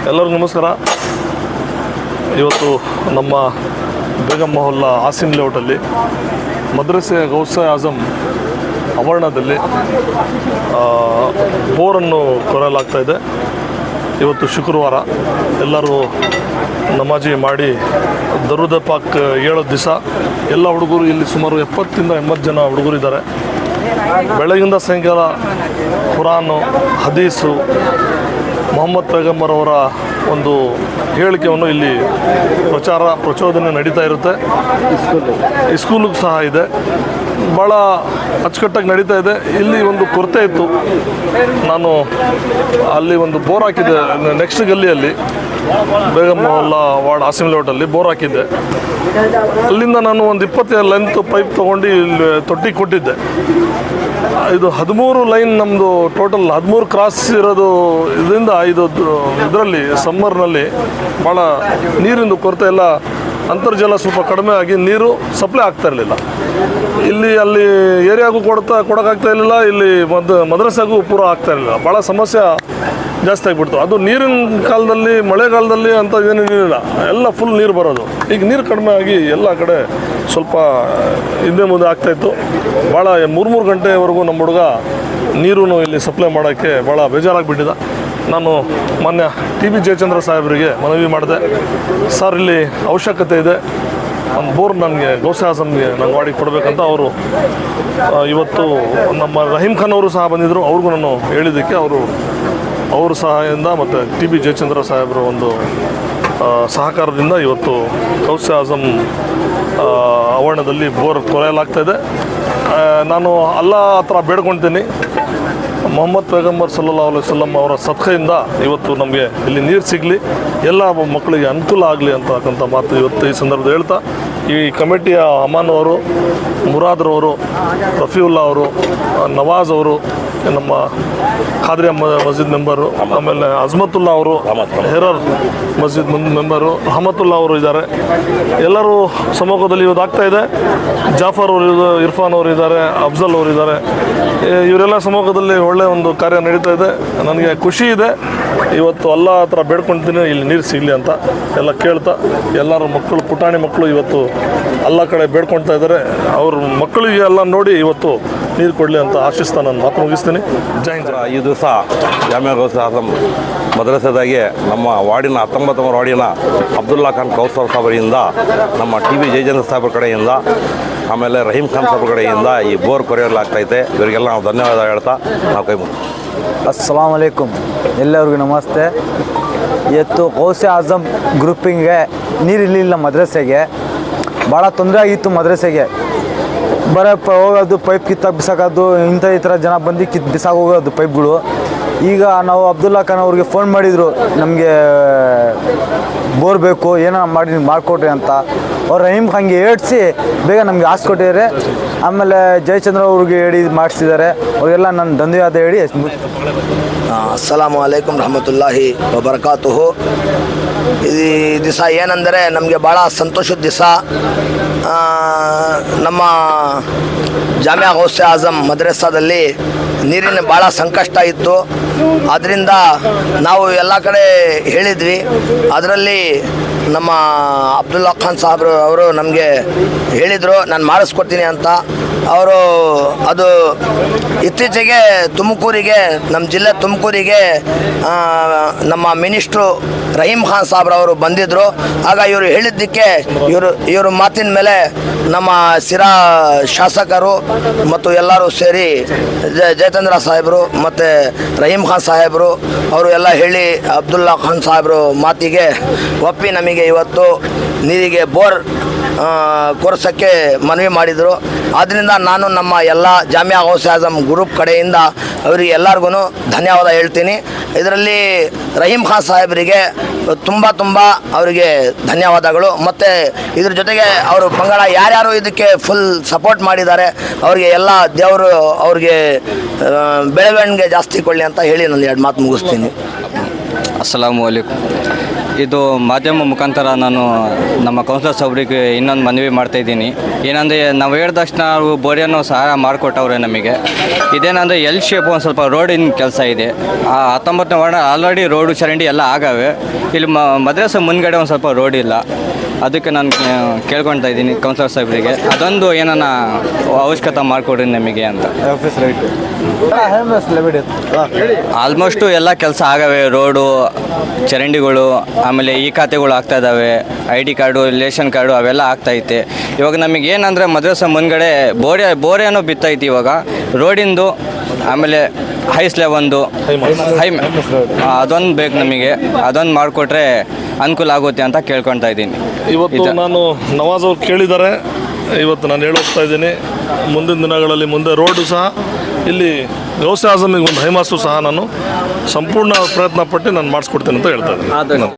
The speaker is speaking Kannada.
ಎಲ್ಲರಿಗೂ ನಮಸ್ಕಾರ. ಇವತ್ತು ನಮ್ಮ ಬೇಗಂ ಮೊಹಲ್ಲಾ ಆಸಿಮ್ ಲೇಔಟಲ್ಲಿ ಮದ್ರಸೆ ಗೌಸೆ ಆಜಮ್ ಆವರಣದಲ್ಲಿ ಬೋರನ್ನು ಕೊರೆಯಲಾಗ್ತಾಯಿದೆ. ಇವತ್ತು ಶುಕ್ರವಾರ ಎಲ್ಲರೂ ನಮಾಜಿ ಮಾಡಿ ದರೂದ್ ಪಾಕ್ ಹೇಳೋ ದಿವಸ ಎಲ್ಲ ಹುಡುಗರು ಇಲ್ಲಿ ಸುಮಾರು 70 ಇಂದ 80 ಜನ ಹುಡುಗರಿದ್ದಾರೆ. ಬೆಳಗಿಂದ ಸಾಯಂಕಾಲ ಕುರಾನು, ಹದೀಸು, ಮೊಹಮ್ಮದ್ ಪೈಗಂಬರ್ ಅವರ ಒಂದು ಹೇಳಿಕೆಯನ್ನು ಇಲ್ಲಿ ಪ್ರಚೋದನೆ ನಡೀತಾ ಇರುತ್ತೆ. ಸ್ಕೂಲಿಗೂ ಸಹ ಇದೆ. ಭಾಳ ಅಚ್ಚುಕಟ್ಟಾಗಿ ನಡೀತಾ ಇದೆ. ಇಲ್ಲಿ ಒಂದು ಕೊರತೆ ಇತ್ತು. ನಾನು ಅಲ್ಲಿ ಒಂದು ಬೋರ್ ಹಾಕಿದ್ದೆ ನೆಕ್ಸ್ಟ್ ಗಲ್ಲಿಯಲ್ಲಿ, ಬೇಗಂ ಮೊಹಲ್ಲಾ ವಾರ್ಡ್ ಆಸಿಮ್ ಲೇಔಟಲ್ಲಿ ಬೋರ್ ಹಾಕಿದ್ದೆ. ಅಲ್ಲಿಂದ ನಾನು ಒಂದು 20 ಲೆಂತ್ ಪೈಪ್ ತೊಗೊಂಡು ಇಲ್ಲಿ ತೊಟ್ಟಿಗೆ ಕೊಟ್ಟಿದ್ದೆ. ಇದು 13 ಲೈನ್ ನಮ್ಮದು ಟೋಟಲ್ 13 ಕ್ರಾಸ್ ಇರೋದು. ಇದರಿಂದ ಇದರಲ್ಲಿ ಸಮ್ಮರ್ನಲ್ಲಿ ಭಾಳ ನೀರಿಂದು ಕೊರತೆ ಎಲ್ಲ, ಅಂತರ್ಜಲ ಸ್ವಲ್ಪ ಕಡಿಮೆ ಆಗಿ ನೀರು ಸಪ್ಲೈ ಆಗ್ತಾ ಇರಲಿಲ್ಲ. ಅಲ್ಲಿ ಏರಿಯಾಗೂ ಕೊಡೋಕ್ಕಾಗ್ತಾ ಇರಲಿಲ್ಲ. ಇಲ್ಲಿ ಮದ್ರಸೆಗೂ ಪೂರ ಆಗ್ತಾ ಇರಲಿಲ್ಲ. ಭಾಳ ಸಮಸ್ಯೆ ಜಾಸ್ತಿ ಆಗಿಬಿಡ್ತು. ಅದು ನೀರಿನ ಕಾಲದಲ್ಲಿ, ಮಳೆಗಾಲದಲ್ಲಿ ಅಂತ ಏನೇನಿಲ್ಲ, ಎಲ್ಲ ಫುಲ್ ನೀರು ಬರೋದು. ಈಗ ನೀರು ಕಡಿಮೆ ಆಗಿ ಎಲ್ಲ ಕಡೆ ಸ್ವಲ್ಪ ಹಿಂದೆ ಮುಂದೆ ಆಗ್ತಾಯಿತ್ತು. ಭಾಳ 3 ಗಂಟೆವರೆಗೂ ನಮ್ಮ ಹುಡುಗ ನೀರು ಇಲ್ಲಿ ಸಪ್ಲೈ ಮಾಡೋಕ್ಕೆ ಭಾಳ ಬೇಜಾರಾಗಿಬಿಟ್ಟಿದ್ದ. ನಾನು ಮಾನ್ಯ TB ಜಯಚಂದ್ರ ಸಾಹೇಬರಿಗೆ ಮನವಿ ಮಾಡಿದೆ. ಸರ್, ಇಲ್ಲಿ ಅವಶ್ಯಕತೆ ಇದೆ, ಒಂದು ಬೋರ್ ನನಗೆ ಗೌಸೆ ಆಜಮ್ಗೆ ನಾನು ಮಾಡಿ ಕೊಡಬೇಕಂತ. ಇವತ್ತು ನಮ್ಮ ರಹೀಮ್ ಖಾನ್ ಅವರು ಸಹ ಬಂದಿದ್ದರು. ಅವ್ರಿಗೂ ನಾನು ಹೇಳಿದ್ದಕ್ಕೆ ಅವ್ರ ಸಹಾಯದಿಂದ ಮತ್ತು TB ಜಯಚಂದ್ರ ಸಾಹೇಬರ ಒಂದು ಸಹಕಾರದಿಂದ ಇವತ್ತು ಗೌಸೆ ಆಜಮ್ ಆವರಣದಲ್ಲಿ ಬೋರ್ ಕೊರೆಯಲಾಗ್ತಾಯಿದೆ. ನಾನು ಅಲ್ಲಾ ಹತ್ರ ಬೇಡ್ಕೊಳ್ತೀನಿ, ಮೊಹಮ್ಮದ್ ಪೈಗಂಬರ್ ಸಲ್ಲಲ್ಲಾಹು ಅಲೈಹಿ ವಸಲ್ಲಂ ಅವರ ಸದ್ಕಯಿಂದ ಇವತ್ತು ನಮಗೆ ಇಲ್ಲಿ ನೀರು ಸಿಗಲಿ, ಎಲ್ಲ ಮಕ್ಕಳಿಗೆ ಅನುಕೂಲ ಆಗಲಿ ಅಂತಕ್ಕಂಥ ಮಾತು ಇವತ್ತು ಈ ಸಂದರ್ಭದಲ್ಲಿ ಹೇಳ್ತಾ, ಈ ಕಮಿಟಿಯ ಅಮಾನ್ ಅವರು, ಮುರಾದ್ರವರು, ರಫೀವುಲ್ಲಾ ಅವರು, ನವಾಜ್ ಅವರು, ನಮ್ಮ ಖಾದ್ರಿಯಾ ಮಸ್ಜಿದ್ ಮೆಂಬರು, ಆಮೇಲೆ ಅಜ್ಮತುಲ್ಲಾ ಅವರು, ಹೆರರ್ ಮಸ್ಜಿದ್ ಮೆಂಬರು, ಅಹಮತುಲ್ಲಾ ಅವರು ಇದ್ದಾರೆ. ಎಲ್ಲರೂ ಸಮ್ಮುಖದಲ್ಲಿ ಇವತ್ತು ಆಗ್ತಾಯಿದೆ. ಜಾಫರ್ ಅವರು, ಇರ್ಫಾನ್ ಅವರು ಇದ್ದಾರೆ, ಅಫ್ಜಲ್ ಅವರು ಇದ್ದಾರೆ. ಇವರೆಲ್ಲ ಸಮ್ಮುಖದಲ್ಲಿ ಒಳ್ಳೆಯ ಒಂದು ಕಾರ್ಯ ನಡೀತಾ ಇದೆ. ನನಗೆ ಖುಷಿ ಇದೆ. ಇವತ್ತು ಅಲ್ಲಾ ಹತ್ರ ಬೇಡ್ಕೊಳ್ತೀನಿ ಇಲ್ಲಿ ನೀರು ಸಿಗಲಿ ಅಂತ ಎಲ್ಲ ಕೇಳ್ತಾ, ಎಲ್ಲರೂ ಮಕ್ಕಳು, ಪುಟಾಣಿ ಮಕ್ಕಳು ಇವತ್ತು ಎಲ್ಲ ಕಡೆ ಬೇಡ್ಕೊಳ್ತಾ ಇದ್ದಾರೆ. ಅವ್ರ ಮಕ್ಕಳಿಗೆ ಎಲ್ಲ ನೋಡಿ ಇವತ್ತು ನೀರು ಕೊಡಲಿ ಅಂತ ಆಶಿಸ್ತಾ ನಾನು ಮಾತು ಮುಗಿಸ್ತೀನಿ. ಜೈ ಹಿಂದ್. ಈ ದಿವಸ ಜಾಮಿಯಾ ಗೌಸೆ ಆಜಮ್ ಮದ್ರಸೆದಾಗೆ ನಮ್ಮ ವಾರ್ಡಿನ 19ನೇ ವಾರ್ಡಿನ ಅಬ್ದುಲ್ಲಾ ಖಾನ್ ಕೌಸರ್ ಸಾಹೇಬರಿಂದ, ನಮ್ಮ TB ಜಯಚಂದ್ರ ಸಾಹೇಬ್ರ ಕಡೆಯಿಂದ, ಆಮೇಲೆ ರಹೀಮ್ ಖಾನ್ ಸಾಹೇಬ್ರ ಕಡೆಯಿಂದ ಈ ಬೋರ್ ಕೊರೆಯಲಾಗ್ತೈತೆ. ಇವರಿಗೆಲ್ಲ ನಾವು ಧನ್ಯವಾದ ಹೇಳ್ತಾ ನಾವು ಕೈ ಮುಗಿದು. ಅಸ್ಸಲಾಮು ಅಲೈಕುಮ್, ಎಲ್ಲರಿಗೂ ನಮಸ್ತೆ. ಇವತ್ತು ಗೌಸೆ ಆಜಮ್ ಗ್ರೂಪಿಂಗ್ಗೆ ನೀರಿರಲಿಲ್ಲ. ಮದ್ರಸೆಗೆ ಭಾಳ ತೊಂದರೆ ಆಗಿತ್ತು. ಮದ್ರಸೆಗೆ ಹೋಗೋದು, ಪೈಪ್ ಕಿತ್ತಾಗಿ ಬಿಸಾಕೋದು, ಈ ಥರ ಜನ ಬಂದು ಬಿಸಾಗಿ ಹೋಗೋದು ಪೈಪ್ಗಳು. ಈಗ ನಾವು ಅಬ್ದುಲ್ಲಾ ಖಾನ್ ಅವ್ರಿಗೆ ಫೋನ್ ಮಾಡಿದರು, ನಮಗೆ ಬೋರ್ ಬೇಕು, ಏನೋ ಮಾಡಿಕೊಡ್ರಿ ಅಂತ. ಅವ್ರು ರಹೀಮ್ ಖಾನ್ಗೆ ಏಡ್ಸಿ ಬೇಗ ನಮಗೆ ಹಾಸ್ಕೊಟ್ಟಿದ್ದಾರೆ. ಆಮೇಲೆ ಜಯಚಂದ್ರ ಅವ್ರಿಗೆ ಹೇಳಿ ಮಾಡಿಸಿದ್ದಾರೆ. ಅವ್ರಿಗೆಲ್ಲ ನಾನು ಧನ್ಯವಾದ ಹೇಳಿ. ಅಸ್ಸಲಾಮು ಅಲೈಕುಮ್ ರಹಮತುಲ್ಲಾಹಿ ವಬರಕಾತುಹು. ಈ ದಿವಸ ಏನಂದರೆ ನಮಗೆ ಭಾಳ ಸಂತೋಷದ ದಿವಸ. ನಮ್ಮ ಜಾಮಿಯಾ ಗೌಸೆ ಆಜಮ್ ಮದ್ರಸಾದಲ್ಲಿ ನೀರಿನ ಭಾಳ ಸಂಕಷ್ಟ ಇತ್ತು. ಆದ್ದರಿಂದ ನಾವು ಎಲ್ಲ ಕಡೆ ಹೇಳಿದ್ವಿ. ಅದರಲ್ಲಿ ನಮ್ಮ ಅಬ್ದುಲ್ಲಾ ಖಾನ್ ಸಾಹೇಬ್ರು ಅವರು ನಮಗೆ ಹೇಳಿದರು, ನಾನು ಮಾಡಿಸ್ಕೊಡ್ತೀನಿ ಅಂತ. ಅದು ಇತ್ತೀಚೆಗೆ ತುಮಕೂರಿಗೆ, ನಮ್ಮ ಜಿಲ್ಲೆ ತುಮಕೂರಿಗೆ ನಮ್ಮ ಮಿನಿಸ್ಟ್ರು ರಹೀಮ್ ಖಾನ್ ಸಾಹೇಬ್ರವರು ಬಂದಿದ್ದರು. ಆಗ ಇವರು ಹೇಳಿದ್ದಕ್ಕೆ ಇವರು ಮಾತಿನ ಮೇಲೆ ನಮ್ಮ ಸಿರಾ ಶಾಸಕರು ಮತ್ತು ಎಲ್ಲರೂ ಸೇರಿ ಜಯಚಂದ್ರ ಸಾಹೇಬರು ಮತ್ತು ರಹೀಮ್ ಖಾನ್ ಸಾಹೇಬರು ಅವರು ಎಲ್ಲ ಹೇಳಿ ಅಬ್ದುಲ್ಲಾ ಖಾನ್ ಸಾಹೇಬರು ಮಾತಿಗೆ ಒಪ್ಪಿ ನಮಗೆ ಇವತ್ತು ನೀರಿಗೆ ಬೋರ್ ಕೊರ್ಸೋಕ್ಕೆ ಮನವಿ ಮಾಡಿದರು. ಆದ್ದರಿಂದ ನಾನು ನಮ್ಮ ಎಲ್ಲ ಜಾಮಿಯಾ ಗೌಸೆ ಆಜಮ್ ಗ್ರೂಪ್ ಕಡೆಯಿಂದ ಅವರಿಗೆ ಎಲ್ಲರಿಗೂ ಧನ್ಯವಾದ ಹೇಳ್ತೀನಿ. ಇದರಲ್ಲಿ ರಹೀಮ್ ಖಾನ್ ಸಾಹೇಬರಿಗೆ ತುಂಬ ಅವರಿಗೆ ಧನ್ಯವಾದಗಳು. ಮತ್ತು ಇದ್ರ ಜೊತೆಗೆ ಅವರು ಪಂಗಡ ಯಾರ್ಯಾರು ಇದಕ್ಕೆ ಫುಲ್ ಸಪೋರ್ಟ್ ಮಾಡಿದ್ದಾರೆ ಅವರಿಗೆ ಎಲ್ಲ ದೇವರು ಅವ್ರಿಗೆ ಬೆಳವಣಿಗೆ ಜಾಸ್ತಿ ಕೊಡಲಿ ಅಂತ ಹೇಳಿ ನಾನು 2 ಮಾತು ಮುಗಿಸ್ತೀನಿ. ಅಸ್ಸಲಾಮು ಅಲೈಕುಮ್. ಇದು ಮಾಧ್ಯಮ ಮುಖಾಂತರ ನಾನು ನಮ್ಮ ಕೌನ್ಸಿಲರ್ ಸಾಹೇಬ್ರಿಗೆ ಇನ್ನೊಂದು ಮನವಿ ಮಾಡ್ತಾಯಿದ್ದೀನಿ. ಏನಂದರೆ ನಾವು ಹೇಳಿದ ತಕ್ಷಣ ಅವರು ಬೋರಿಯನ್ನು ಸಹಾಯ ಮಾಡಿಕೊಟ್ಟವ್ರೆ ನಮಗೆ. ಇದೇನಂದರೆ ಎಲ್ ಶೇಪ್ ಒಂದು ಸ್ವಲ್ಪ ರೋಡಿನ ಕೆಲಸ ಇದೆ. 19ನೇ ವಾರ್ಡ್ ಆಲ್ರೆಡಿ ರೋಡು ಚರಂಡಿ ಎಲ್ಲ ಆಗವೆ. ಇಲ್ಲಿ ಮದ್ರಸೆ ಮುಂದ್ಗಡೆ ಒಂದು ಸ್ವಲ್ಪ ರೋಡ್ ಇಲ್ಲ. ಅದಕ್ಕೆ ನಾನು ಕೇಳ್ಕೊಳ್ತಾ ಇದ್ದೀನಿ ಕೌನ್ಸಿಲರ್ ಸಾಹೇಬ್ರಿಗೆ, ಅದೊಂದು ಏನಾನ ಅವಶ್ಯಕತೆ ಮಾಡಿಕೊಡ್ರಿ ನಮಗೆ ಅಂತ. ಆಲ್ಮೋಸ್ಟು ಎಲ್ಲ ಕೆಲಸ ಆಗವೆ. ರೋಡು, ಚರಂಡಿಗಳು, ಆಮೇಲೆ ಈ ಖಾತೆಗಳು ಆಗ್ತಾ ಇದ್ದಾವೆ. ID ಕಾರ್ಡು, ರೇಷನ್ ಕಾರ್ಡು ಅವೆಲ್ಲ ಆಗ್ತೈತೆ. ಇವಾಗ ನಮಗೆ ಏನಂದರೆ ಮದ್ರಸೆ ಮುಂದ್ಗಡೆ ಬೋರೆನೂ ಬಿತ್ತೈತಿ. ಇವಾಗ ರೋಡಿಂದು, ಆಮೇಲೆ ಹೈ ಸ್ಲೇವೊಂದು ಅದೊಂದು ಬೇಕು ನಮಗೆ. ಅದೊಂದು ಮಾಡಿಕೊಟ್ರೆ ಅನುಕೂಲ ಆಗುತ್ತೆ ಅಂತ ಕೇಳ್ಕೊಳ್ತಾ ಇದ್ದೀನಿ. ಇವತ್ತು ನಾನು ನವಾಜ್ ಅವ್ರು ಕೇಳಿದ್ದಾರೆ, ಇವತ್ತು ನಾನು ಹೋಗ್ತಾ ಇದ್ದೀನಿ. ಮುಂದಿನ ದಿನಗಳಲ್ಲಿ ಮುಂದೆ ರೋಡು ಸಹ ಇಲ್ಲಿ ಗೌಸೆ ಆಜಮಿಗೆ ಒಂದು ಹೈಮಾಸು ಸಹ ನಾನು ಸಂಪೂರ್ಣ ಪ್ರಯತ್ನ ಪಟ್ಟು ನಾನು ಮಾಡಿಸ್ಕೊಡ್ತೇನೆ ಅಂತ ಹೇಳ್ತಾ ಇದ್ದೀನಿ.